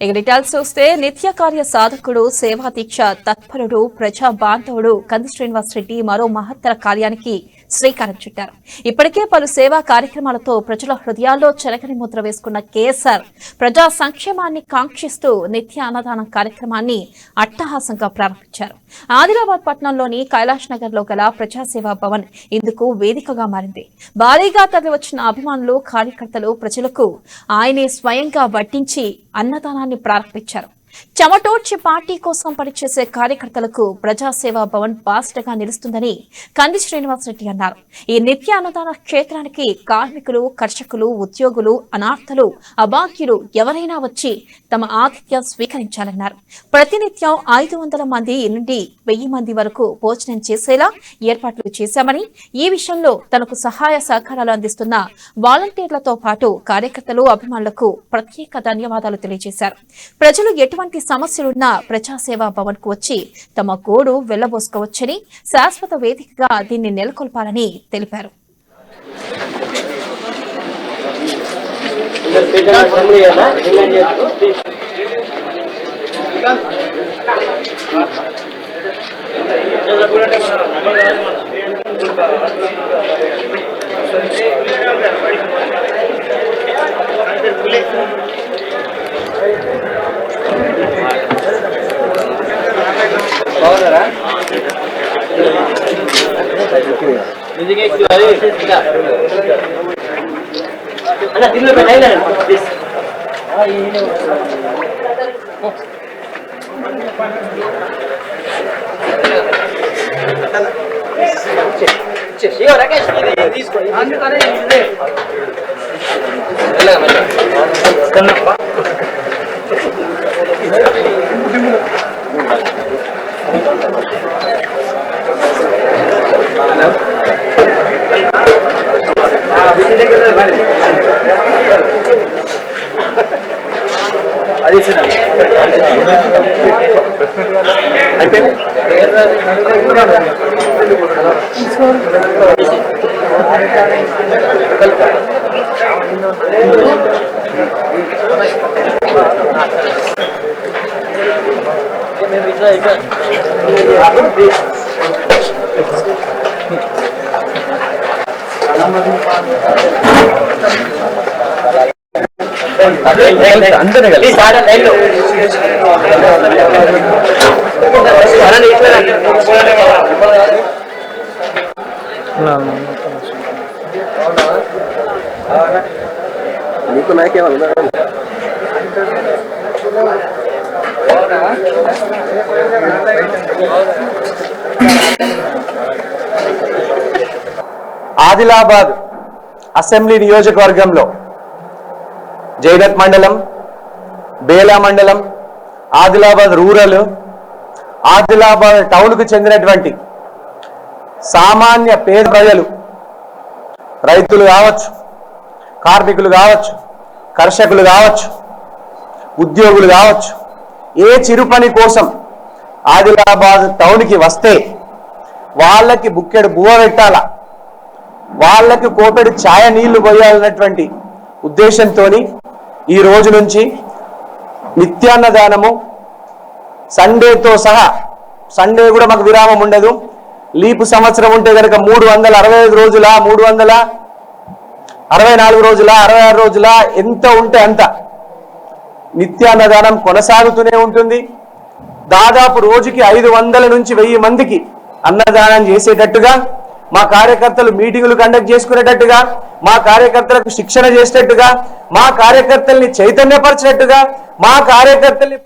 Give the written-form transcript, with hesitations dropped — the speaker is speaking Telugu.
ఇక డీటెయిల్స్ చూస్తే నిత్య కార్య సాధకుడు సేవా దీక్ష తత్పరుడు ప్రజా బాంధవుడు కంది శ్రీనివాస్ రెడ్డి మరో మహత్తర కార్యానికి శ్రీకారం చుట్టారు. ఇప్పటికే పలు సేవా కార్యక్రమాలతో ప్రజల హృదయాల్లో చెరగని ముద్ర వేసుకున్న కేఎస్ఆర్ ప్రజా సంక్షేమాన్ని కాంక్షిస్తూ నిత్య అన్నదానం కార్యక్రమాన్ని అట్టహాసంగా ప్రారంభించారు. ఆదిలాబాద్ పట్టణంలోని కైలాష్ నగర్ లో గల ప్రజాసేవా భవన్ ఇందుకు వేదికగా మారింది. భారీగా తరలివచ్చిన అభిమానులు కార్యకర్తలు ప్రజలకు ఆయనే స్వయంగా వడ్డించి అన్నదానాన్ని ప్రారంభించారు. చెమటోడ్చి పార్టీ కోసం పనిచేసే కార్యకర్తలకు ప్రజాసేవా భవన్ బాస్టగా నిలుస్తుందని కంది శ్రీనివాస్ రెడ్డి అన్నారు. ఈ నిత్య అన్నదాన క్షేత్రానికి కార్మికులు, కర్షకులు, ఉద్యోగులు, అనార్థులు, అభాగ్యులు ఎవరైనా వచ్చి తమ ఆతిథ్యం స్వీకరించాలన్నారు. ప్రతినిత్యం 500 మంది నుండి 1000 మంది వరకు భోజనం చేసేలా ఏర్పాట్లు చేశామని, ఈ విషయంలో తనకు సహాయ సహకారాలు అందిస్తున్న వాలంటీర్లతో పాటు కార్యకర్తలు, అభిమానులకు ప్రత్యేక ధన్యవాదాలు తెలియజేశారు. ప్రజలు ఎటువంటి సమస్యలున్నా ప్రజాసేవా భవన్ కు వచ్చి తమ గోడు వెళ్లబోసుకోవచ్చని, శాశ్వత వేదికగా దీన్ని నెలకొల్పాలని తెలిపారు. ఆదిలాబాద్ అసెంబ్లీ నియోజకవర్గంలో జైనత్ మండలం, బేలా మండలం, ఆదిలాబాద్ రూరల్, ఆదిలాబాద్ టౌన్ కు చెందినటువంటి సామాన్య పేద ప్రజలు, రైతులు కావచ్చు, కార్మికులు కావచ్చు, కర్షకులు కావచ్చు, ఉద్యోగులు కావచ్చు, ఏ చిరు పని కోసం ఆదిలాబాద్ టౌన్కి వస్తే వాళ్ళకి బుక్కెడు బువ్వ పెట్టాలా, వాళ్ళకి కోపెడు ఛాయ నీళ్లు పోయాలన్నటువంటి ఉద్దేశంతో ఈ రోజు నుంచి నిత్యాన్నదానము సండేతో సహా, సండే కూడా మాకు విరామం ఉండదు, లీపు సంవత్సరం ఉంటే కనుక 365 రోజుల, 364 రోజుల, 66 రోజుల, ఎంత ఉంటే అంత నిత్యాన్నదానం కొనసాగుతూనే ఉంటుంది. దాదాపు రోజుకి 500 నుంచి 1000 మందికి అన్నదానం చేసేటట్టుగా, మా కార్యకర్తలు మీటింగులు కండక్ట్ చేసుకునేటట్టుగా, మా కార్యకర్తలకు శిక్షణ చేసేటట్టుగా, మా కార్యకర్తల్ని చైతన్యపరిచేటట్టుగా, మా కార్యకర్తల్ని